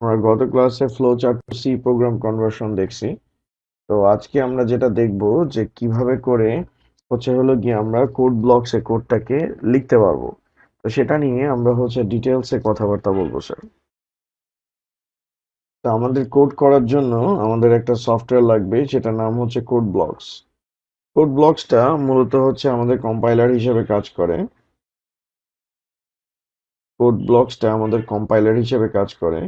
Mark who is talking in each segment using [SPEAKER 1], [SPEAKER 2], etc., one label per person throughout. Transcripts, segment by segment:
[SPEAKER 1] আমরা গত ক্লাসে flow chart to C program conversion দেখছি। তো আজকে আমরা যেটা দেখব যে কিভাবে করে হলো গিয়ে আমরা কোড ব্লকসে কোডটাকে লিখতে পারবো। তো সেটা নিয়ে আমরা ডিটেলসে কথাবার্তা বলবো স্যার। তো আমাদের কোড করার জন্য আমাদের একটা সফটওয়্যার লাগবে, সেটার নাম হচ্ছে কোড ব্লকস। কোড ব্লকসটা মূলত আমাদের কম্পাইলার হিসেবে কাজ করে। কোড ব্লকসটা আমাদের কম্পাইলার হিসেবে কাজ করে।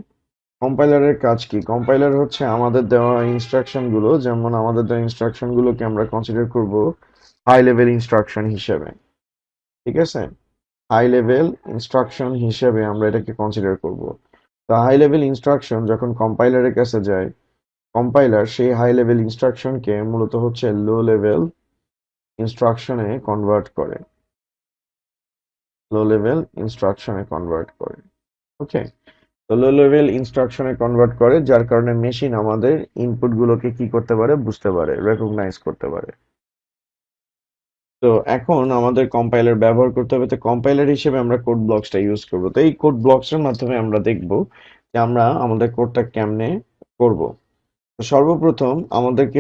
[SPEAKER 1] কম্পাইলারের কাজ কি? কম্পাইলার হচ্ছে আমাদের দেওয়া ইনস্ট্রাকশন গুলো, যেমন আমাদের দেওয়া ইনস্ট্রাকশন গুলোকে আমরা কনসিডার করব হাই লেভেল ইনস্ট্রাকশন হিসেবে। ঠিক আছে? হাই লেভেল ইনস্ট্রাকশন হিসেবে আমরা এটাকে কনসিডার করব। তো হাই লেভেল ইনস্ট্রাকশন যখন কম্পাইলারের কাছে যায়, কম্পাইলার সেই হাই লেভেল ইনস্ট্রাকশনকে মূলত লো লেভেল ইনস্ট্রাকশনে কনভার্ট করে। লো লেভেল ইনস্ট্রাকশনে কনভার্ট করে। ওকে? তো লো লেভেল ইনস্ট্রাকশনে কনভার্ট করে, যার কারণে মেশিন আমাদের ইনপুট গুলোকে কি করতে পারে, বুঝতে পারে, রেকগনাইজ করতে পারে। তো এখন আমাদের কম্পাইলার ব্যবহার করতে হবে। তো কম্পাইলার হিসেবে আমরা কোড ব্লকসটা ইউজ করব। তো এই কোড ব্লকসের মাধ্যমে আমরা দেখব যে আমরা আমাদের কোডটা কেমনে করব। তো সর্বপ্রথম আমাদেরকে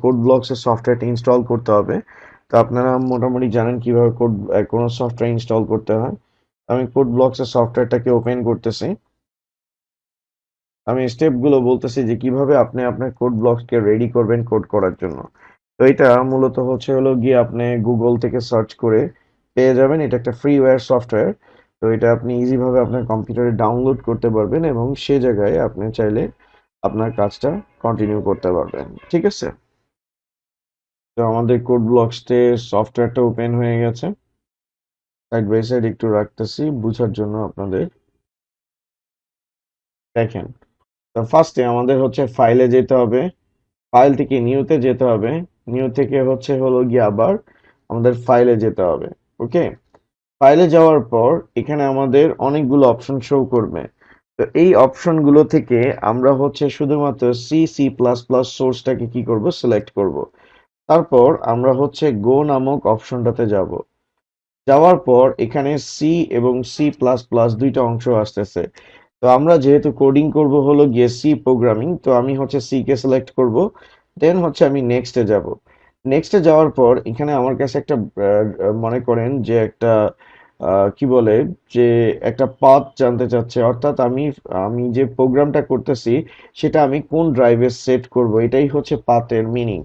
[SPEAKER 1] কোড ব্লকসের সফটওয়্যারটা ইনস্টল করতে হবে। তো আপনারা মোটামুটি জানেন কিভাবে কোনো সফটওয়্যার ইনস্টল করতে হয়। আমি কোড ব্লকসের সফটওয়্যারটাকে ওপেন করতেছি। আমি স্টেপগুলো বলতেছি যে কিভাবে আপনি আপনার কোড ব্লকসকে রেডি করবেন কোড করার জন্য। তো এটা মূলত হলো গিয়ে আপনি গুগল থেকে সার্চ করে পেয়ে যাবেন। এটা একটা ফ্রিওয়্যার সফটওয়্যার। তো এটা আপনি ইজি ভাবে আপনার কম্পিউটারে ডাউনলোড করতে পারবেন এবং সে জায়গায় আপনি চাইলে আপনার কাজটা কন্টিনিউ করতে পারবেন। ঠিক আছে? তো আমাদের কোড ব্লকসতে সফটওয়্যারটা ওপেন হয়ে গেছে। সাইড বাই সাইড একটু রাখতেছি বুঝার জন্য আপনাদের। দেখেন, তো ফার্স্টে আমাদের ফাইলে যেতে হবে। ফাইল থেকে নিউতে যেতে হবে। নিউ থেকে হলো গিয়ে আবার আমাদের ফাইলে যেতে হবে। ওকে? ফাইলে যাওয়ার পর এখানে আমাদের অনেকগুলো অপশন শো করবে। তো এই অপশনগুলো থেকে আমরা শুধুমাত্র সি সি প্লাস প্লাস সোর্সটাকে কি করব, সিলেক্ট করব। তারপর আমরা গো নামক অপশনটাতে যাব। যাওয়ার পর এখানে সি এবং সি প্লাস প্লাস দুইটা অংশ আসতেছে। তো আমরা যেহেতু কোডিং করব হলো গিয়ে সি প্রোগ্রামিং, তো আমি সি কে সিলেক্ট করব। দেন আমি নেক্সটে যাব। নেক্সটে যাওয়ার পর এখানে আমার কাছে একটা মনে করেন যে একটা কি বলে, যে একটা পাথ জানতে চাচ্ছে, অর্থাৎ আমি আমি যে প্রোগ্রামটা করতেছি সেটা আমি কোন ড্রাইভে সেট করব, এটাই পাথের মিনিং।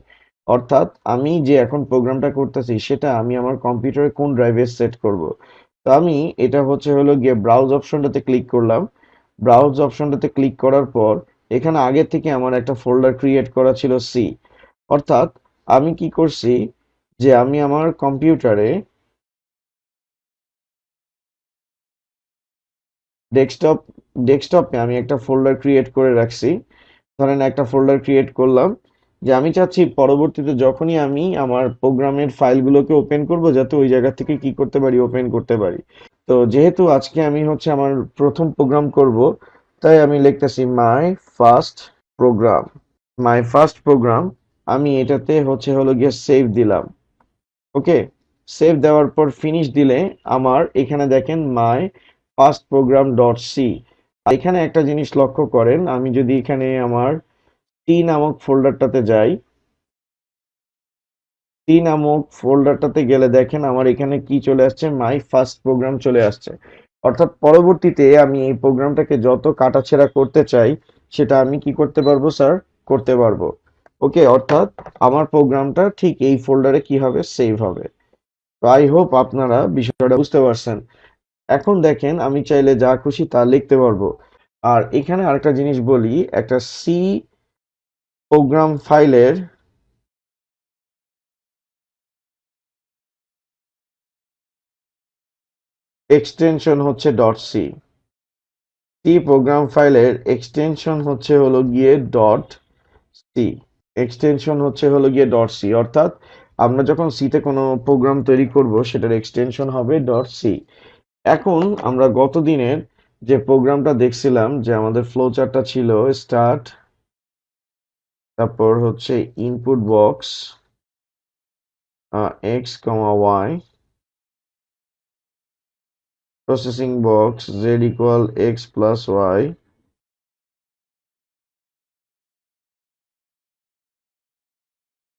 [SPEAKER 1] অর্থাৎ আমি যে এখন প্রোগ্রামটা করতেছি সেটা আমি আমার কম্পিউটারে কোন ড্রাইভে সেট করব। তো আমি এটা হলো গিয়ে ব্রাউজ অপশনটাতে ক্লিক করলাম। ব্রাউজ অপশনটাতে ক্লিক করার পর এখানে আগে থেকে আমার একটা ফোল্ডার ক্রিয়েট করা ছিল সি। অর্থাৎ আমি কি করছি, যে আমি আমার কম্পিউটারে ডেস্কটপ ডেস্কটপে আমি একটা ফোল্ডার ক্রিয়েট করে রাখছি। ধরেন একটা ফোল্ডার ক্রিয়েট করলাম, যে আমি চাচ্ছি পরবর্তীতে যখনই আমি আমার প্রোগ্রামের ফাইলগুলোকে ওপেন করব যাতে ওই জায়গা থেকে কি করতে পারি, ওপেন করতে পারি। তো যেহেতু আজকে আমি আমার প্রথম প্রোগ্রাম করব, তাই আমি লিখতেছি প্রোগ্রাম মাই ফার্স্ট প্রোগ্রাম। আমি এটাতে হলো গিয়ে সেভ দিলাম। ওকে? সেভ দেওয়ার পর ফিনিশ দিলে আমার এখানে দেখেন my first program dot C. এখানে একটা জিনিস লক্ষ্য করেন, আমি যদি এখানে আমার টি নামক ফোল্ডারটাতে যাই, টি নামক ফোল্ডারটাতে গেলে দেখেন আমার এখানে কি চলে আসছে, মাই ফার্স্ট প্রোগ্রাম চলে আসছে। অর্থাৎ পরবর্তীতে আমি এই প্রোগ্রামটাকে যত কাটাছেঁড়া করতে চাই সেটা আমি কি করতে পারবো স্যার, করতে পারবো। ওকে? অর্থাৎ আমার প্রোগ্রামটা ঠিক এই ফোল্ডারে কি হবে, সেভ হবে। তো আই হোপ আপনারা বিষয়টা বুঝতে পারছেন। এখন দেখেন আমি চাইলে যা খুশি তা লিখতে পারবো। আর এখানে আরেকটা জিনিস বলি, একটা সি প্রোগ্রাম ফাইলের extension dot C. C program ফাইলের এক্সটেনশন হলো গিয়ে ডট সি। এক্সটেনশন হলো গিয়ে ডট সি। অর্থাৎ আমরা যখন সিতে কোনো প্রোগ্রাম তৈরি করব সেটার এক্সটেনশন হবে ডট সি। এখন আমরা গত দিনের যে প্রোগ্রামটা দেখছিলাম, যে আমাদের ফ্লো চার্টটা ছিল স্টার্ট, তারপর input box X comma Y, processing box Z equal X plus Y,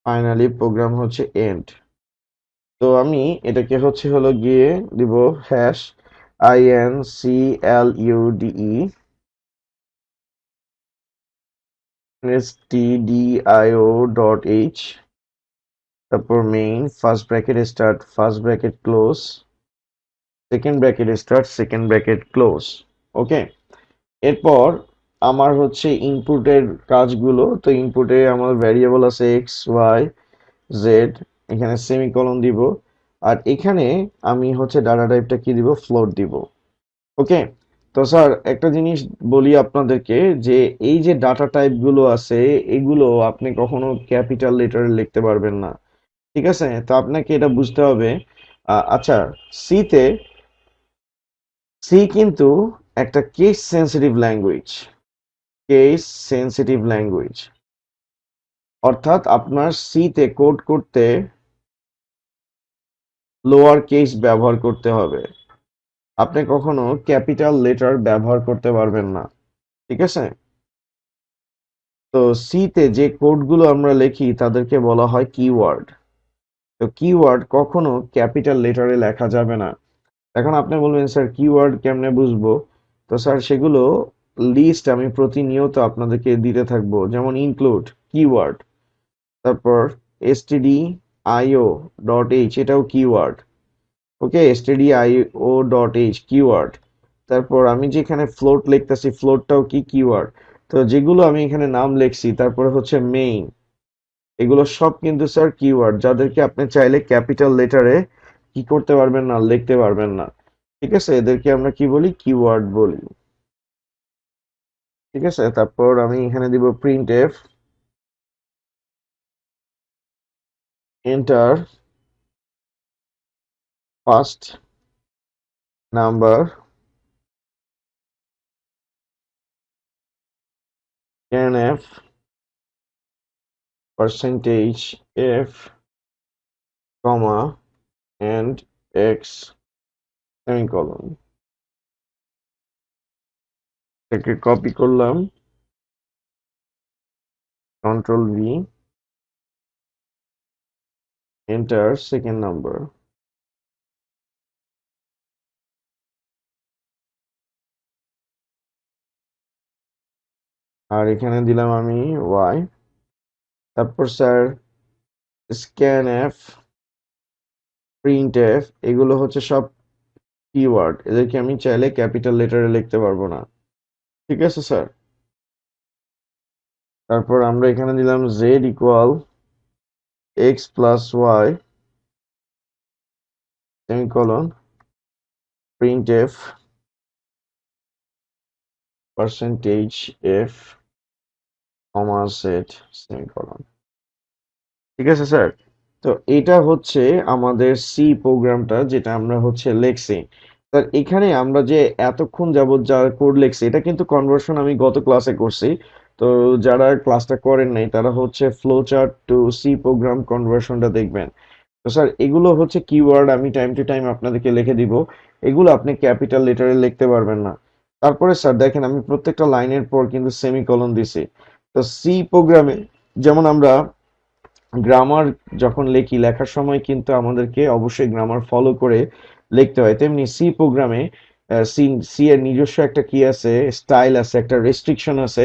[SPEAKER 1] finally program হচ্ছে এন্ড। তো আমি এটাকে হচ্ছে হলো গিয়ে দিব হ্যাশ INCLUDE stdio.h, তারপর main first bracket start first bracket close second bracket start second bracket close. Okay, এরপর আমার হচ্ছে ইনপুটের কাজগুলো। তো ইনপুটে আমার ভ্যারিয়েবল আছে এক্স ওয়াই জেড, এখানে সেমিকলন দিব, আর এখানে আমি হচ্ছে ডাটা টাইপটা কি দিব, ফ্লোট দিব। ওকে, তো স্যার একটা জিনিস বলি আপনাদেরকে, যে এই যে ডাটা টাইপ গুলো আছে এগুলো আপনি কখনো ক্যাপিটাল লেটারে লিখতে পারবেন না। ঠিক আছে, তো আপনাকে এটা বুঝতে হবে। আচ্ছা, সিতে সি কিন্তু একটা case sensitive language. Case sensitive language অর্থাৎ আপনার সিতে কোড করতে লোয়ার কেস ব্যবহার করতে হবে, আপনি কখনো ক্যাপিটাল লেটার ব্যবহার করতে পারবেন না। ঠিক আছে, তো সিতে যে কোডগুলো আমরা লিখি তাদেরকে বলা হয় কিওয়ার্ড। তো কিওয়ার্ড কখনো ক্যাপিটাল লেটারে লেখা যাবে না। এখন আপনি বলবেন স্যার কিওয়ার্ড কেমনে বুঝবো? তো স্যার সেগুলো লিস্ট আমি প্রতিনিয়ত আপনাদেরকে দিতে থাকবো, যেমন ইনক্লুড কিওয়ার্ড, তারপর stdio.h এটাও কিওয়ার্ড। ওকে, stdio.h কিওয়ার্ড। তারপর আমি যেখানে ফ্লোট লিখতেছি ফ্লোটটাও কি কিওয়ার্ড। তো যেগুলো আমি এখানে নাম লিখছি তারপরে হচ্ছে মেইন, এগুলো সব কিন্তু স্যার কিওয়ার্ড, যাদেরকে আপনি চাইলে ক্যাপিটাল লেটারে কি করতে পারবেন না, লিখতে পারবেন না। ঠিক আছে, এদেরকে আমরা কি বলি, কিওয়ার্ড বলি। ঠিক আছে, তারপর আমি এখানে দিব print F enter first number NF percentage F comma and X semicolon. এটাকে কপি করলাম, control V, enter second number. আর এখানে দিলাম আমি Y। তারপর sir scan F, print F, এগুলো হচ্ছে সব কিওয়ার্ড, এদেরকে আমি চাইলে ক্যাপিটাল লেটারে লিখতে পারবো না। ঠিক আছে স্যার, তারপর আমরা এখানে দিলাম Z equal X plus Y semicolon print F percentage F comma Z semicolon. ঠিক আছে স্যার, তো এটা হচ্ছে আমাদের সি প্রোগ্রামটা যেটা আমরা হচ্ছে লিখছি। স্যার এখানে আমরা যে এতক্ষণ যাবত যা কোড লিখছি এটা কিন্তু কনভার্সন আমি গত ক্লাসে করছি। তো যারা ক্লাসটা করেন নাই তারা হচ্ছে flow chart to C program কনভার্সনটা দেখবেন। তো স্যার এগুলো হচ্ছে কিওয়ার্ড, আমি টাইম টু টাইম আপনাদেরকে লিখে দিব, এগুলো আপনি ক্যাপিটাল লেটারে লিখতে পারবেন না। তারপরে স্যার দেখেন আমি প্রত্যেকটা লাইনের পর কিন্তু সেমিকলন দিছি। তো সি প্রোগ্রামে যেমন আমরা গ্রামার যখন লিখি, লেখার সময় কিন্তু আমাদেরকে অবশ্যই গ্রামার ফলো করে লিখতে হয়, তেমনি সি প্রোগ্রামে সি সি এর নিজস্ব একটা কি আছে, স্টাইল আছে, একটা রেস্ট্রিকশন আছে,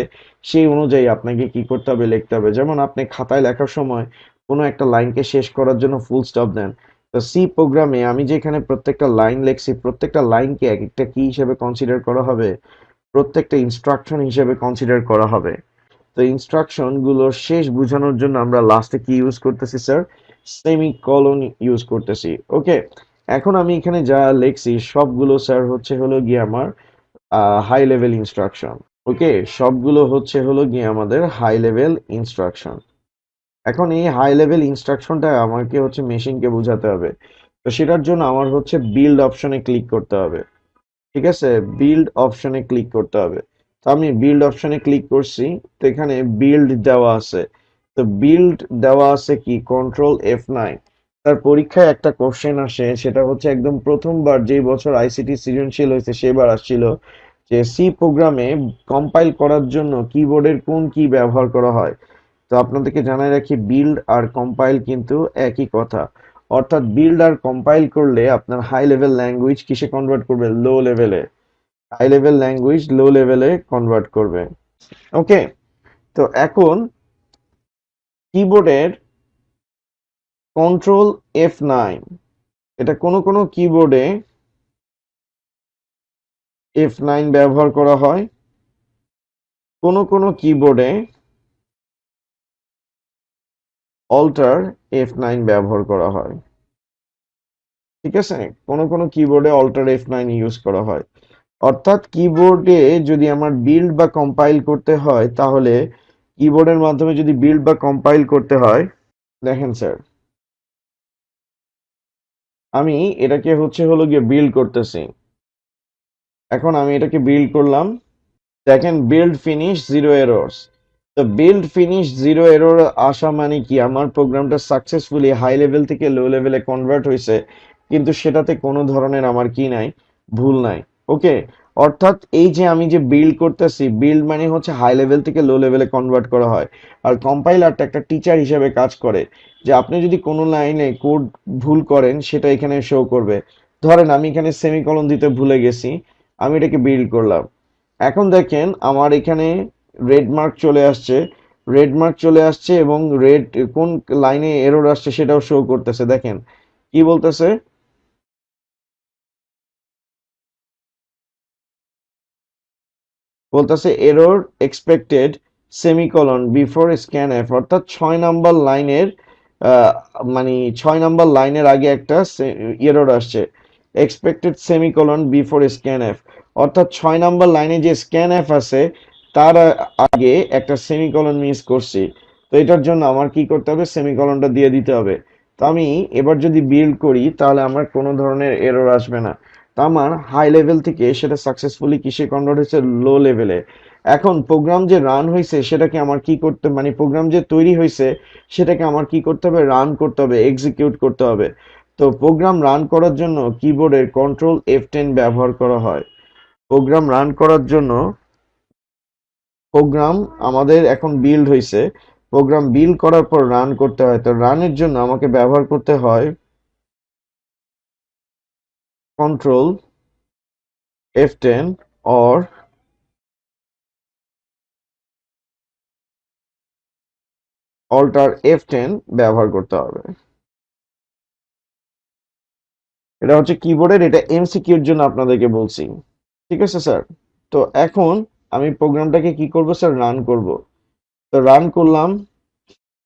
[SPEAKER 1] সেই অনুযায়ী আপনাকে কি করতে হবে, লিখতে হবে। যেমন আপনি খাতায় লেখার সময় কোনো একটা লাইনকে শেষ করার জন্য ফুল স্টপ দেন, তো সি প্রোগ্রামে আমি যেখানে প্রত্যেকটা লাইন লিখছি প্রত্যেকটা লাইনকে এক একটা কি হিসেবে কনসিডার করা হবে, প্রত্যেকটা ইনস্ট্রাকশন হিসেবে কনসিডার করা হবে। তো ইনস্ট্রাকশন গুলো শেষ বোঝানোর জন্য আমরা লাস্টে কি ইউজ করতেছি স্যার, সেমিকলন ইউজ করতেছি। ওকে, এখন আমি এখানে যা লিখছি সবগুলো স্যার হচ্ছে হলো গিয়ে আমার হাই লেভেল ইনস্ট্রাকশন। ওকে, সবগুলো হচ্ছে হলো গিয়ে আমাদের হাই লেভেল ইনস্ট্রাকশন। এখন এই হাই লেভেল ইনস্ট্রাকশনটা আমাকে হচ্ছে মেশিনকে বোঝাতে হবে। তো সেটার জন্য আমার হচ্ছে বিল্ড অপশনে ক্লিক করতে হবে। ঠিক আছে, বিল্ড অপশনে ক্লিক করতে হবে। তো আমি বিল্ড অপশনে ক্লিক করছি, তো এখানে বিল্ড দেওয়া আছে। তো বিল্ড দেওয়া আছে কি, কন্ট্রোল F9। তার পরীক্ষায় একটা কোশ্চেন আসে, সেটা হচ্ছে একদম প্রথমবার যেই বছর আইসিটি সৃজনশীল হয়েছে সেবার আসছিল, যে সি প্রোগ্রামে কম্পাইল করার জন্য কিবোর্ডের কোন কি ব্যবহার করা হয়। তো আপনাদেরকে জানাই রাখি, বিল্ড আর কম্পাইল কিন্তু একই কথা। অর্থাৎ বিল্ড আর কম্পাইল করলে আপনার হাই লেভেল ল্যাঙ্গুয়েজ কিসে কনভার্ট করবে? লো লেভেলে। হাই লেভেল ল্যাঙ্গুয়েজ লো লেভেলে কনভার্ট করবে। ওকে, তো এখন কিবোর্ডের কন্ট্রোল F9, এটা কোনো কোনো কিবোর্ডে F9 ব্যবহার করা হয়, কোনো কোনো কিবোর্ডে অল্টার F9 ব্যবহার করা হয়। ঠিক আছে, কোনো কোনো কিবোর্ডে অল্টার F9 ইউজ করা হয়। অর্থাৎ কিবোর্ডে যদি আমার বিল্ড বা কম্পাইল করতে হয়, তাহলে কিবোর্ডের মাধ্যমে যদি বিল্ড বা কম্পাইল করতে হয়, দেখেন স্যার, আমি এটাকে হলো গিয়ে বিল্ড করতেছি। এখন আমি এটাকে বিল্ড করলাম, দেখেন বিল্ড ফিনিশ জিরো এরর্স। তো বিল্ড ফিনিশ জিরো এরর আসা মানে কি, আমার প্রোগ্রামটা সাকসেসফুলি হাই লেভেল থেকে লো লেভেলে কনভার্ট হয়েছে, কিন্তু সেটাতে কোনো ধরনের আমার কি নাই, ভুল নাই। ওকে, অর্থাৎ এই যে আমি যে বিল্ড করতেছি, বিল্ড মানে হচ্ছে হাই লেভেল থেকে লো লেভেলে কনভার্ট করা হয়। আর কম্পাইলারটা একটা টিচার হিসেবে কাজ করে, যে আপনি যদি কোনো লাইনে কোড ভুল করেন সেটা এখানে শো করবে। ধরেন আমি এখানে সেমিকলন দিতে ভুলে গেছি, আমি এটাকে বিল্ড করলাম। এখন দেখেন আমার এখানে রেড মার্ক চলে আসছে, রেড মার্ক চলে আসছে এবং রেড কোন লাইনে এরর আসছে সেটাও শো করতেছে। দেখেন কি বলতেছে, বলতেছে error expected semicolon before scanf, অর্থাৎ 6 নাম্বার লাইনের মানে 6 নাম্বার লাইনের আগে একটা এরর আসছে, এক্সপেক্টেড সেমিকলন বিফোর স্ক্যানএফ। অর্থাৎ 6 নাম্বার লাইনে যে স্ক্যানএফ আছে তার আগে একটা সেমিকলন মিস করছি। তো এটার জন্য আমার কি করতে হবে, সেমিকলনটা দিয়ে দিতে হবে। তো আমি এবার যদি বিল্ড করি তাহলে আমার কোনো ধরনের এরর আসবে না। তা আমার হাই লেভেল থেকে সেটা সাকসেসফুলি কিসে কনভার্ট হয়েছে, লো লেভেলে। এখন প্রোগ্রাম যে রান হয়েছে সেটাকে আমার কি করতে, মানে প্রোগ্রাম যে তৈরি হয়েছে সেটাকে আমার কি করতে হবে, রান করতে হবে, এক্সিকিউট করতে হবে। তো প্রোগ্রাম রান করার জন্য কিবোর্ডের কন্ট্রোল F10 ব্যবহার করা হয়। প্রোগ্রাম রান করার জন্য, প্রোগ্রাম আমাদের এখন বিল্ড হয়েছে, প্রোগ্রাম বিল্ড করার পর রান করতে হয়। তো রানের জন্য আমাকে ব্যবহার করতে হয় control F10 or alter F10 ব্যবহার করতে হবে। এটা হচ্ছে কিবোর্ডের, এটা এমসিকিউর জন্য আপনাদেরকে বলছি। ঠিক আছে স্যার, তো এখন আমি প্রোগ্রামটাকে কি করব স্যার, রান করব। তো রান করলাম,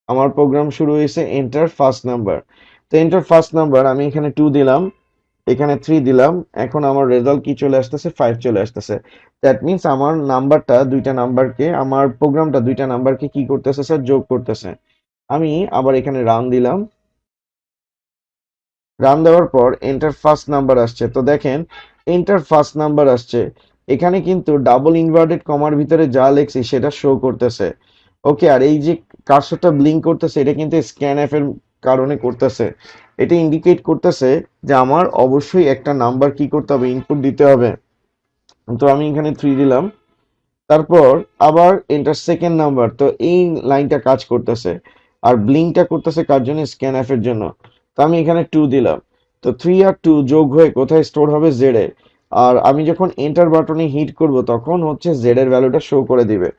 [SPEAKER 1] আমার প্রোগ্রাম শুরু হয়েছে এন্টার ফার্স্ট নাম্বার। তো এন্টার ফার্স্ট নাম্বার আমি এখানে 2 দিলাম, এখানে 3 দিলাম। এখন আমার রেজাল্ট কি চলে আসতেছে, 5 চলে আসতেছে। দ্যাট মিন্স আমার নাম্বারটা দুইটা নাম্বারকে, আমার প্রোগ্রামটা দুইটা নাম্বারকে কি করতেছে স্যার, যোগ করতেছে। আমি আবার এখানে রান দিলাম, রান দেওয়ার পর এন্টার ফার্স্ট নাম্বার আসছে। তো দেখেন এন্টার ফার্স্ট নাম্বার আসছে, এখানে কিন্তু ডাবল ইনভার্টেড কমার ভিতরে যা লেখছি সেটা শো করতেছে। ওকে, আর এই যে কার্সরটা ব্লিঙ্ক করতেছে এটা কিন্তু স্ক্যানএফ এর কারণে করতেছে। এটা ইন্ডিকেট করতেছে যে আমার অবশ্যই একটা নাম্বার কি করতে হবে, ইনপুট দিতে হবে। তো আমি এখানে 3 দিলাম, তারপর আবার এন্টার সেকেন্ড নাম্বার। তো এই লাইনটা কাজ করতেছে, আর ব্লিঙ্কটা করতেছে কার জন্য, স্ক্যানএফ এর জন্য। তো আমি এখানে 2 দিলাম। তো 3 আর 2 যোগ হয়ে কোথায় স্টোর হবে, জেড এ। আর আমি যখন এন্টার বাটনে হিট করব তখন হচ্ছে জেড এর ভ্যালুটা শো করে দিবে।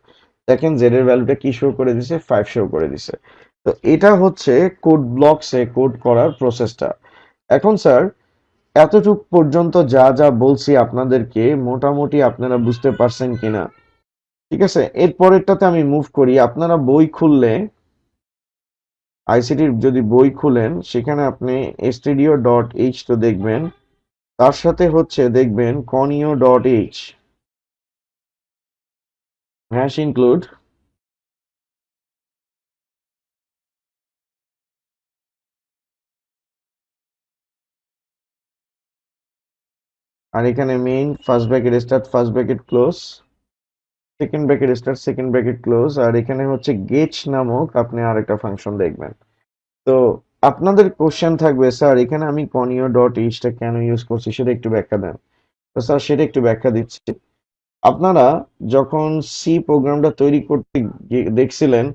[SPEAKER 1] দেখেন জেড এর ভ্যালুটা কি শো করে দিছে, 5 শো করে দিছে। তো এটা হচ্ছে কোড ব্লকসে কোড করার প্রসেসটা। এখন স্যার এতটুক পর্যন্ত যা যা বলছি আপনাদেরকে মোটামুটি আপনারা বুঝতে পারছেন কিনা? ঠিক আছে, এর পরেরটাতে আমি মুভ করি। আপনারা বই খুললে, আইসিটির যদি বই খুলেন সেখানে আপনি studio.h তো দেখবেন, তার সাথে হচ্ছে দেখবেন conio.h হ্যাশ ইনক্লুড, আর এখানে main first bracket start first bracket close, second bracket start second bracket close, আর এখানে হচ্ছে গেট নামক আপনি আরেকটা ফাংশন দেখবেন। তো আপনাদের কোশ্চেন থাকবে, স্যার এখানে আমি conio.h কেন ইউজ করছি সেটা একটু ব্যাখ্যা দেন। তো স্যার সেটা একটু ব্যাখ্যা দিচ্ছি। আপনারা যখন সি প্রোগ্রামটা তৈরি করতে দেখছিলেন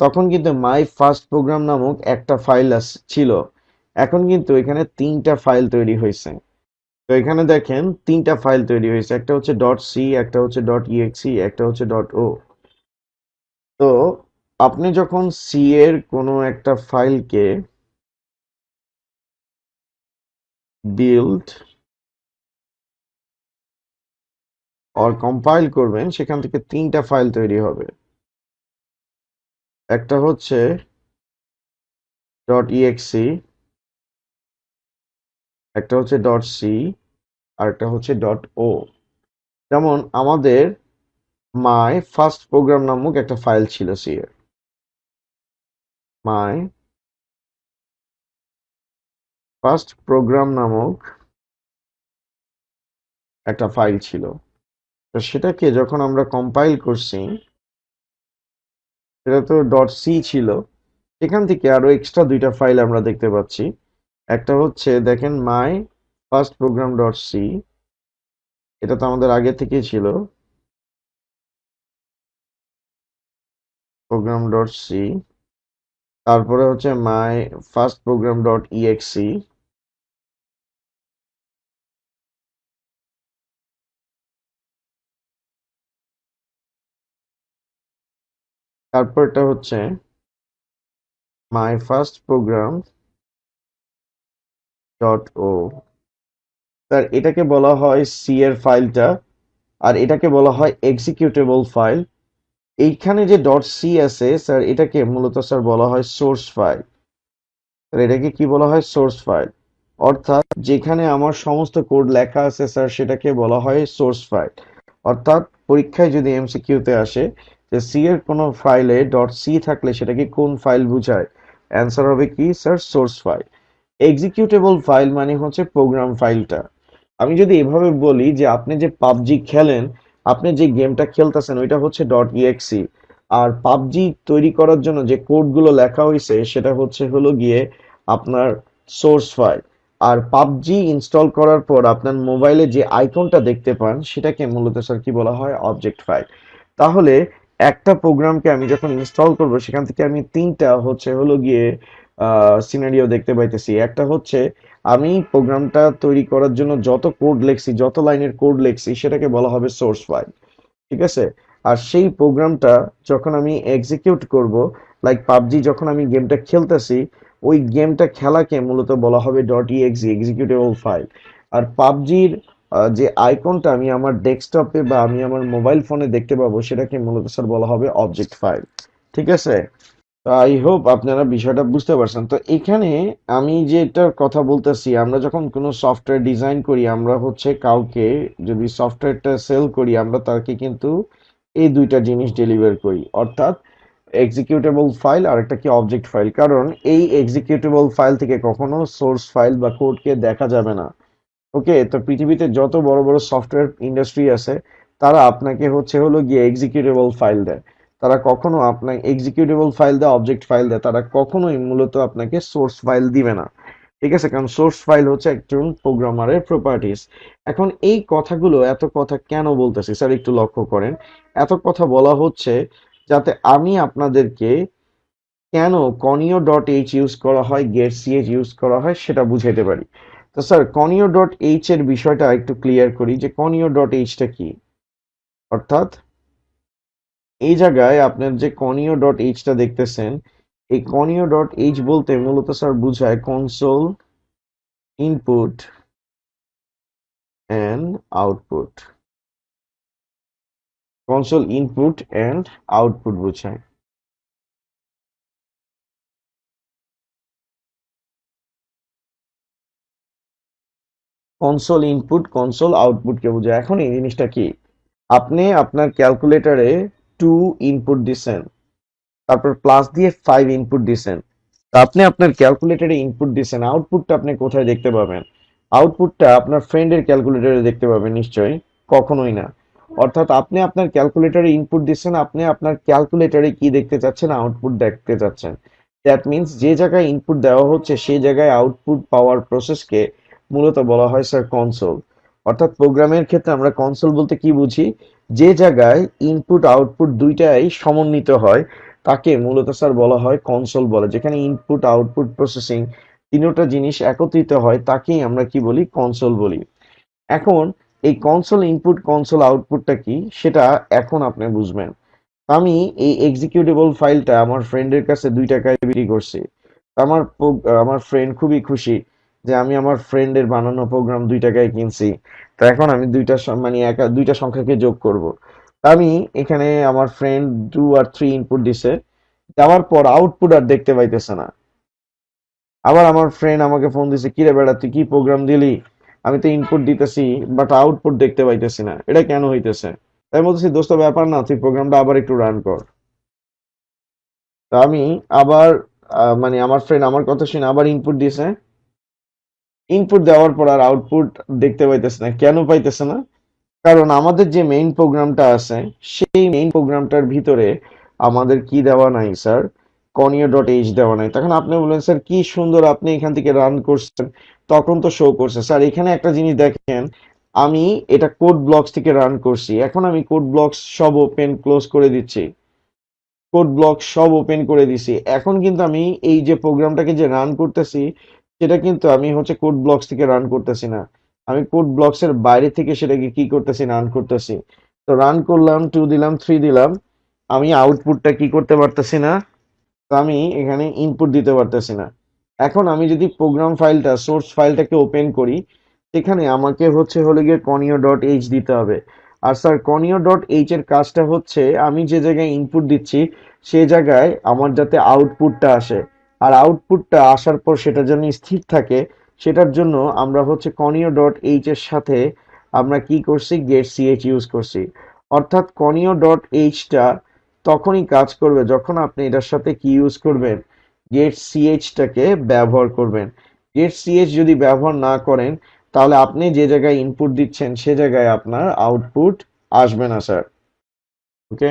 [SPEAKER 1] তখন কিন্তু মাই ফার্স্ট প্রোগ্রাম নামক একটা ফাইল ছিল। এখন কিন্তু এখানে 3টা ফাইল তৈরি হয়েছে। তো এখানে দেখেন 3টা ফাইল তৈরি হয়েছে, একটা হচ্ছে ডট সি, একটা হচ্ছে ডট ইএক্সি, একটা হচ্ছে ডট ও। তো আপনি যখন সি এর কোনো একটা ফাইলকে বিল্ড অর কম্পাইল করবেন, সেখান থেকে 3টা ফাইল তৈরি হবে। একটা হচ্ছে ডট ইএক্সি, একটা হচ্ছে ডট সি, আর একটা হচ্ছে ডট ও। যেমন আমাদের মাই ফার্স্ট প্রোগ্রাম নামক একটা ফাইল ছিল সি এর, মাই ফার্স্ট প্রোগ্রাম নামক একটা ফাইল ছিল। তো সেটাকে যখন আমরা কম্পাইল করছি, সেটা তো ডট সি ছিল, এখান থেকে আরো এক্সট্রা 2টা ফাইল আমরা দেখতে পাচ্ছি। একটা হচ্ছে দেখেন my first program dot C, এটা তো আমাদের আগে থেকেই ছিল, প্রোগ্রাম ডট সি। তারপরে হচ্ছে my first program dot exe, তারপরটা হচ্ছে my first program dot O. Sir এটাকে বলা হয় সি এর ফাইলটা, আর এটাকে বলা হয় এক্সিকিউটেবল ফাইল। এইখানে যে ডট সি আছে স্যার, এটাকে মূলত স্যার বলা হয় সোর্স ফাইল। এটাকে কি বলা হয়? Source file. অর্থাৎ যেখানে আমার সমস্ত কোড লেখা আছে স্যার, সেটাকে বলা হয় সোর্স ফাইল। অর্থাৎ পরীক্ষায় যদি এমসিকিউতে আসে যে সি এর কোনো ফাইলে ডট সি থাকলে সেটাকে কোন ফাইল বোঝায়, অ্যান্সার হবে কি sir? Source file. Executable file মানে হচ্ছে প্রোগ্রাম ফাইলটা। আমি যদি এভাবে বলি যে আপনি যে পাবজি খেলেন, আপনি যে গেমটা খেলতেছেন ওইটা হচ্ছে ডট ইএক্সি, আর পাবজি তৈরি করার জন্য যে কোডগুলো লেখা হয়েছে সেটা হলো গিয়ে আপনার সোর্স ফাইল। আর পাবজি ইনস্টল করার পর আপনার মোবাইলে যে আইকনটা দেখতে পান সেটাকে মূলত স্যার কি বলা হয়? Object file. তাহলে একটা প্রোগ্রামকে আমি যখন ইনস্টল করব, সেখান থেকে আমি 3টা হলো গিয়ে সিনারিও দেখতে পাইতেছি। একটা হচ্ছে আমি প্রোগ্রামটা তৈরি করার জন্য যত কোড লেখছি, যত লাইনের কোড লেখছি, সেটাকে বলা হবে সোর্স ফাইল। ঠিক আছে? আর সেই প্রোগ্রামটা যখন আমি এক্সিকিউট করব, লাইক পাবজি যখন আমি গেমটা খেলতেছি, ওই গেমটা খেলাকে মূলত বলা হবে ডট ইএক্সি, এক্সিকিউটেবল ফাইল। আর পাবজির যে আইকনটা আমি আমার ডেস্কটপে বা আমি আমার মোবাইল ফোনে দেখতে পাবো, সেটাকে মূলত স্যার বলা হবে অবজেক্ট ফাইল। ঠিক আছে? আই হোপ আপনারা বিষয়টা বুঝতে পারছেন। তো এখানে আমি যেটার কথা বলতেছি, আমরা যখন কোনো সফটওয়্যার ডিজাইন করি, আমরা হচ্ছে কাউকে যদি সফটওয়্যারটা সেল করি, আমরা তাকে কিন্তু এই 2টা জিনিস ডেলিভার করি, অর্থাৎ এক্সিকিউটেবল ফাইল আর একটা কি অবজেক্ট ফাইল। কারণ এই এক্সিকিউটেবল ফাইল থেকে কখনো সোর্স ফাইল বা কোডকে দেখা যাবে না। ওকে, তো পৃথিবীতে যত বড় বড় সফটওয়্যার ইন্ডাস্ট্রি আছে, তারা আপনাকে হলো গিয়ে এক্সিকিউটেবল ফাইল দেয়। তারা কখনো আপনাকে এক্সিকিউটেবল ফাইল দেয়, অবজেক্ট ফাইল দেয়, তারা কখনোই মূলত আপনাকে সোর্স ফাইল দিবে না। ঠিক আছে? কারণ সোর্স ফাইল হচ্ছে একজন প্রোগ্রামারের প্রপার্টিস। এখন এই কথাগুলো, এত কথা কেন বলতেছি স্যার একটু লক্ষ্য করেন। এত কথা বলা হচ্ছে যাতে আমি আপনাদেরকে কেন কনিও ডট এইচ ইউজ করা হয়, গেট সিএচ ইউজ করা হয় সেটা বুঝাইতে পারি। তো স্যার কনিও ডট এইচ এর বিষয়টা একটু ক্লিয়ার করি যে কনিও ডট এইচটা কি। অর্থাৎ এই জায়গায় আপনার যে কনিও ডট এইচটা দেখতেছেন, এই কনিও ডট এইচ বলতে মূলত স্যার বুঝায় console input and output. Console input and output বোঝায়। কনসোল ইনপুট, কনসোল আউটপুটকে বোঝায়। এখন এই জিনিসটা কি? আপনি আপনার ক্যালকুলেটরে 2 ইনপুট দিছেন, তারপর প্লাস দিয়ে 5 ইনপুট দিছেন। তা আপনি আপনার ক্যালকুলেটরে ইনপুট দিছেন, আউটপুটটা আপনি কোথায় দেখতে পাবেন? আউটপুটটা আপনার ফ্রেন্ডের ক্যালকুলেটরে দেখতে পাবেন নিশ্চয়ই? কখনোই না। অর্থাৎ আপনি আপনার ক্যালকুলেটরে ইনপুট দিচ্ছেন, আপনি আপনার ক্যালকুলেটরে কি দেখতে চাচ্ছেন? আউটপুট দেখতে চাচ্ছেন। দ্যাট মিন্স যে জায়গায় ইনপুট দেওয়া হচ্ছে সেই জায়গায় আউটপুট পাওয়ার প্রসেসকে মূলত বলা হয় স্যার কনসোল। অর্থাৎ প্রোগ্রামের ক্ষেত্রে আমরা কনসোল বলতে কি বুঝি? যে জায়গায় ইনপুট আউটপুট দুইটাই সমন্বিত হয়, তাকে মূলত স্যার বলা হয় কনসোল বলে, যেখানে ইনপুট আউটপুট প্রসেসিং তিনটা জিনিস একত্রিত হয় তাকেই আমরা কি বলি, কনসোল বলি। এখন এই কনসোল ইনপুট কনসোল আউটপুটটা কি সেটা এখন আপনি বুঝবেন। আমি এই এক্সিকিউটেবল ফাইলটা আমার ফ্রেন্ডের কাছে 2 টাকায় বিক্রি করছি। আমার ফ্রেন্ড খুবই খুশি যে আমি আমার ফ্রেন্ডের বানানো প্রোগ্রাম 2 টাকায় কিনছি। তো এখন আমি মানে দুইটা সংখ্যাকে যোগ করব। আমি এখানে আমার ফ্রেন্ড 2 আর 3 ইনপুট দিছে, দেওয়ার পর আউটপুট আর দেখতে পাইতেছে না। আবার আমার ফ্রেন্ড আমাকে ফোন দিছে, কিরে বেড়া তুই কি প্রোগ্রাম দিলি, আমি তো ইনপুট দিতেছি বাট আউটপুট দেখতে পাইতেছি না, এটা কেন হইতেছে? তাই বলতেছি দোস্ত ব্যাপার না, তুই প্রোগ্রামটা আবার একটু রান কর। তো আমি আবার মানে আমার ফ্রেন্ড আমার কথা শুনে আবার ইনপুট দিয়েছে। ইনপুট দেওয়ার পর আর আউটপুট দেখতে পাইতেছে না। কেন পাইতেছে না? কারণ আমাদের যে মেইন প্রোগ্রামটা আছে সেই মেইন প্রোগ্রামটার ভিতরে আমাদের কি দেওয়া নাই স্যার, conio.h দেওয়া নাই। তখন আপনি বললেন স্যার কি সুন্দর আপনি এখান থেকে রান করছেন, তখন তো শো করছে। স্যার এখানে একটা জিনিস দেখেন, আমি এটা কোড ব্লকস থেকে রান করছি, এখন আমি কোড ব্লকস সব ওপেন ক্লোজ করে দিচ্ছি, কোড ব্লক সব ওপেন করে দিছি। এখন কিন্তু আমি এই যে প্রোগ্রামটাকে যে রান করতেছি সেটা কিন্তু আমি হচ্ছে কোড ব্লকস থেকে রান করতেছি না, আমি কোড ব্লকস এর বাইরে থেকে সেটাকে কি করতেছি, রান করতেছি। তো রান করলাম, 2 দিলাম, 3 দিলাম, আমি আউটপুটটা কি করতে পারতেছি না, তো আমি এখানে ইনপুট দিতে পারতেছি না। এখন আমি যদি প্রোগ্রাম ফাইলটা সোর্স ফাইলটাকে ওপেন করি, সেখানে আমাকে হলো গিয়ে conio.h দিতে হবে। আর স্যার conio.h এর কাজটা হচ্ছে আমি যে জায়গায় ইনপুট দিচ্ছি সে জায়গায় আমার যাতে আউটপুটটা আসে, আর আউটপুটটা আসার পর সেটা যেন স্থির থাকে, সেটার জন্য আমরা হচ্ছে conio.h এর সাথে আমরা কি করছি, get ch ইউজ করছি। অর্থাৎ conio.h টা তখনই কাজ করবে যখন আপনি এটার সাথে কি ইউজ করবেন, গেট সিএইচটাকে ব্যবহার করবেন। গেট সিএইচ যদি ব্যবহার না করেন তাহলে আপনি যে জায়গায় ইনপুট দিচ্ছেন সে জায়গায় আপনার আউটপুট আসবে না স্যার। ওকে,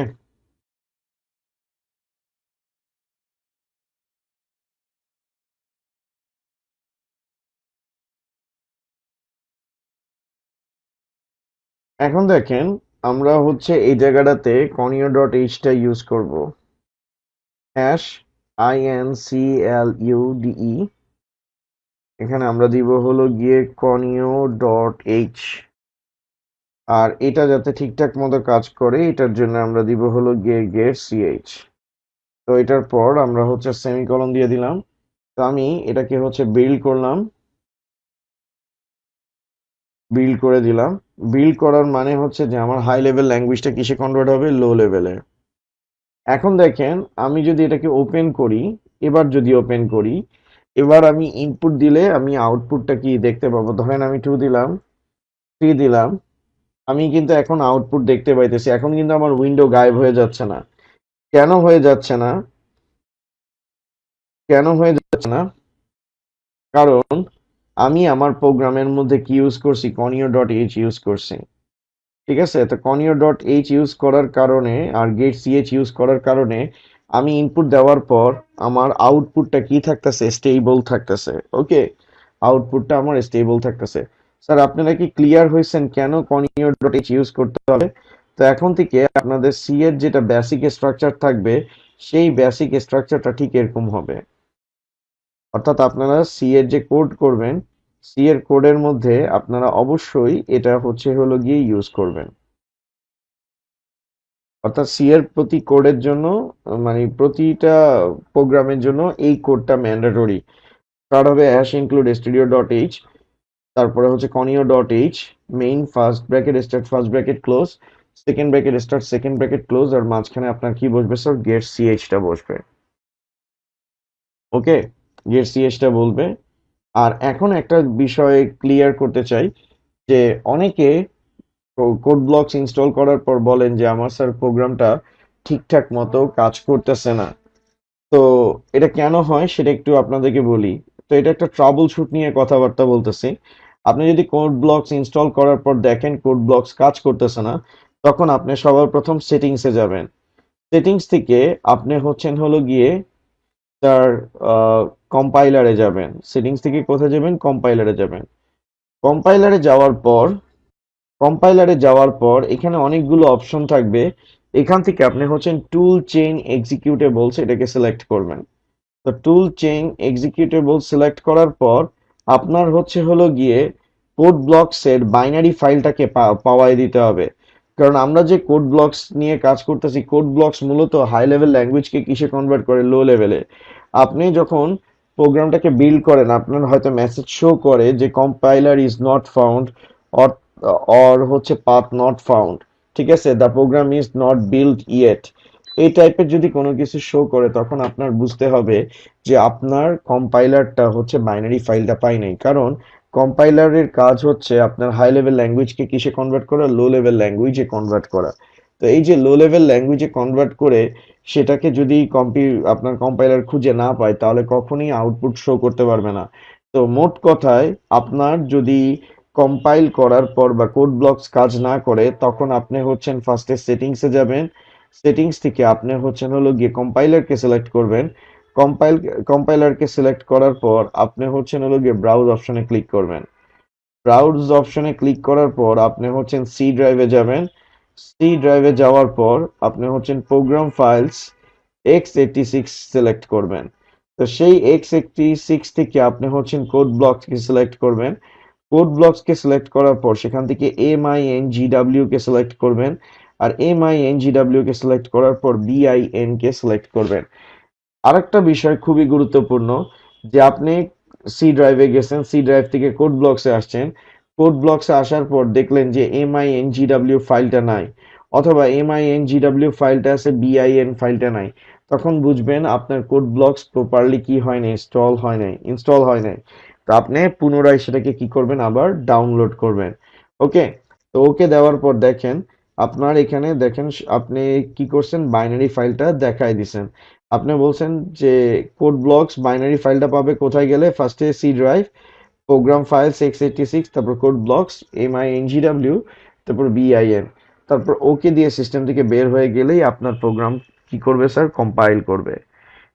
[SPEAKER 1] এখন দেখেন আমরা হচ্ছে এই জায়গাটাতে conio.h টা ইউজ করব, হ্যাশ INCLUDE, এখানে আমরা দিব হলো গিয়ে conio.h। আর এটা যাতে ঠিকঠাক মতো কাজ করে এটার জন্য আমরা দিব হলো গিয়ে গেট সিএইচ। তো এটার পর আমরা হচ্ছে সেমিকলন দিয়ে দিলাম। তো আমি এটাকে হচ্ছে বিল্ড করলাম, বিল্ড করে দিলাম। বিল্ড করার মানে হচ্ছে যে আমার হাই লেভেল ল্যাঙ্গুয়েজটা কিসে কনভার্ট হবে, লো লেভেলে। এখন দেখেন আমি যদি এটাকে ওপেন করি, এবার যদি ওপেন করি, এবার আমি ইনপুট দিলে আমি আউটপুটটা কি দেখতে পাবো। ধরেন আমি 2 দিলাম, 3 দিলাম, আমি কিন্তু এখন আউটপুট দেখতে পাইতেছি। এখন কিন্তু আমার উইন্ডো গায়েব হয়ে যাচ্ছে না। কেন হয়ে যাচ্ছে না? কেন হয়ে যাচ্ছে না? কারণ আমি আমার প্রোগ্রামের মধ্যে কি ইউজ করছি, conio.h ইউজ করছি। ঠিক আছে, তো conio.h ইউজ করার কারণে আর গেট সিএইচ ইউজ করার কারণে আমি ইনপুট দেওয়ার পর আমার আউটপুটটা কি থাকতেছে, স্টেবল থাকতেছে। ওকে, আউটপুটটা আমার স্টেবল থাকতেছে। স্যার আপনারা কি ক্লিয়ার হয়েছেন কেন conio.h ইউজ করতে হবে? তো এখন থেকে আপনাদের সি এর যেটা বেসিক স্ট্রাকচার থাকবে সেই বেসিক স্ট্রাকচারটা ঠিক এরকম হবে। অর্থাৎ আপনারা সি এর যে কোড করবেন, সি এর কোডের মধ্যে আপনারা অবশ্যই এটা হলো গিয়ে ইউজ করবেন। অর্থাৎ সি এর প্রতি কোডের জন্য মানে প্রতিটা প্রোগ্রামের জন্য এই কোডটা ম্যান্ডেটরি। স্টার্ট হবে #include_stdio.h, তারপরে হচ্ছে conio.h, main first bracket start first bracket close, second bracket start second bracket close, আর মাঝখানে আপনার কি বসবে স্যার, গেট সিএইচটা বসবে। ওকে, গেট সিএইচটা বলবে। আর এখন একটা বিষয় ক্লিয়ার করতে চাই যে অনেকে কোড ব্লকস ইনস্টল করার পর বলেন যে আমার স্যার প্রোগ্রামটা ঠিকঠাক মতো কাজ করতেছে না। তো এটা কেন হয় সেটা একটু আপনাদেরকে বলি। তো এটা একটা ট্রাবল শুট নিয়ে কথাবার্তা বলতেছি। আপনি যদি কোড ব্লকস ইনস্টল করার পর দেখেন কোড ব্লকস কাজ করতেছে না, তখন আপনি সবার প্রথম সেটিংসে যাবেন। সেটিংস থেকে আপনি হলো গিয়ে তার কম্পাইলারে যাবেন। সেটিংস থেকে কোথায় যাবেন, কম্পাইলারে যাবেন। কম্পাইলারে যাওয়ার পর এখানে অনেকগুলো অপশন থাকবে এখান থেকে আপনি হচ্ছেন টুল চেইন এক্সিকিউটেবলস এটাকে সিলেক্ট করবেন। তো টুল চেইন এক্সিকিউটেবল সিলেক্ট করার পর আপনার হচ্ছে হলো গিয়ে কোড ব্লকসের বাইনারি ফাইলটাকে পাওয়াই দিতে হবে। কারণ আমরা যে কোড ব্লকস নিয়ে কাজ করতেছি, কোড ব্লকস মূলত হাই লেভেল ল্যাঙ্গুয়েজকে কিসে কনভার্ট করে, লো লেভেলে। আপনি যখন প্রোগ্রামটাকে বিল্ড করেন আপনার হয়তো মেসেজ শো করে যে compiler is not found, or or হচ্ছে পাথ নট ফাউন্ড, ঠিক আছে, the programme is not build yet. এই টাইপের যদি কোনো কিছু শো করে তখন আপনার বুঝতে হবে যে আপনার কম্পাইলারটা হচ্ছে বাইনারি ফাইলটা পাই নাই। কারণ কম্পাইলারের কাজ হচ্ছে আপনার হাই লেভেল ল্যাঙ্গুয়েজকে কিসে কনভার্ট করা, লো লেভেল ল্যাঙ্গুয়েজে কনভার্ট করা। তো এই যে লো লেভেল ল্যাঙ্গুয়েজে কনভার্ট করে সেটাকে যদি আপনার কম্পাইলার খুঁজে না পায় তাহলে কখনোই আউটপুট শো করতে পারবে না। তো মোট কথায় আপনার যদি কম্পাইল করার পর বা কোড ব্লকস কাজ না করে তখন আপনি হচ্ছেন ফার্স্টে সেটিংসে যাবেন। সেটিংস থেকে আপনি হচ্ছেন হলো গিয়ে কম্পাইলারকে সিলেক্ট করবেন। কম্পাইল কম্পাইলারকে সিলেক্ট করার পর আপনি হচ্ছেন হলো গিয়ে ব্রাউজ অপশনে ক্লিক করবেন। ব্রাউজ অপশনে ক্লিক করার পর আপনি হচ্ছেন সি ড্রাইভে যাবেন। সি ড্রাইভে যাওয়ার পর আপনি হচ্ছেন প্রোগ্রাম ফাইলস x86 সিলেক্ট করবেন। তো সেই x86 থেকে আপনি হচ্ছেন কোড ব্লকসকে সিলেক্ট করবেন। কোড ব্লকসকে সিলেক্ট করার পর সেখান থেকে MINGW কে সিলেক্ট করবেন। আর MINGW কে সিলেক্ট করার পর BIN কে সিলেক্ট করবেন। আরেকটা বিষয় খুবই গুরুত্বপূর্ণ, যে আপনি সি ড্রাইভে গেছেন, সি ড্রাইভ থেকে কোড ব্লকসে আসছেন, কোড ব্লকসে আসার পর দেখলেন যে MINGW ফাইলটা নাই, অথবা MINGW ফাইলটা আছে BIN ফাইলটা নাই, তখন বুঝবেন আপনার কোড ব্লকস প্রপারলি কি হয় নাই, ইনস্টল হয় নাই। তো আপনি পুনরায় সেটাকে কি করবেন, আবার ডাউনলোড করবেন। ওকে। তো ওকে দেওয়ার পর দেখেন আপনার এখানে দেখেন আপনি কি করছেন, বাইনারি ফাইলটা দেখাই দিছেন। আপনি বলছেন যে কোড ব্লকস বাইনারি ফাইলটা পাবে কোথায় গেলে, ফার্স্টে C drive, program files x86, তারপর কোড ব্লকস MINGW, তারপর BIN, তারপর ওকে দিয়ে সিস্টেম থেকে বের হয়ে গেলেই আপনার প্রোগ্রাম কি করবে স্যার, কম্পাইল করবে।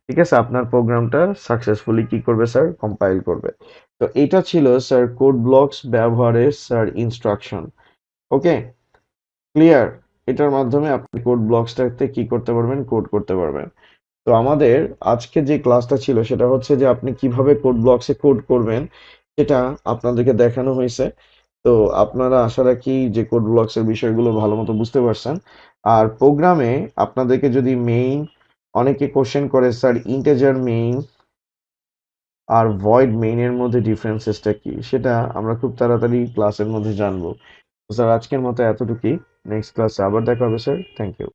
[SPEAKER 1] ঠিক আছে, আপনার প্রোগ্রামটা সাকসেসফুলি কি করবে স্যার, কম্পাইল করবে। তো এটা ছিল স্যার কোড ব্লকস ব্যবহারের স্যার ইনস্ট্রাকশন। ওকে, ক্লিয়ার? এটার মাধ্যমে আপনি কোড ব্লকসটাতে কি করতে পারবেন, কোড করতে পারবেন। তো আমাদের আজকে যে ক্লাসটা ছিল সেটা হচ্ছে যে আপনি কিভাবে কোড ব্লকসে কোড করবেন সেটা আপনাদেরকে দেখানো হয়েছে। তো আপনারা আশা রাখি যে কোড ব্লকসের বিষয়গুলো ভালো মতো বুঝতে পারছেন। আর প্রোগ্রামে আপনাদেরকে যদি মেইন, অনেকে কোশ্চেন করে স্যার ইন্টিজার মেইন আর ভয়েড মেইনের মধ্যে ডিফারেন্সেসটা কি, সেটা আমরা খুব তাড়াতাড়ি ক্লাসের মধ্যে জানবো। তো স্যার আজকের মতো এতটুকুই, নেক্সট ক্লাসে আবার দেখা হবে স্যার, থ্যাংক ইউ।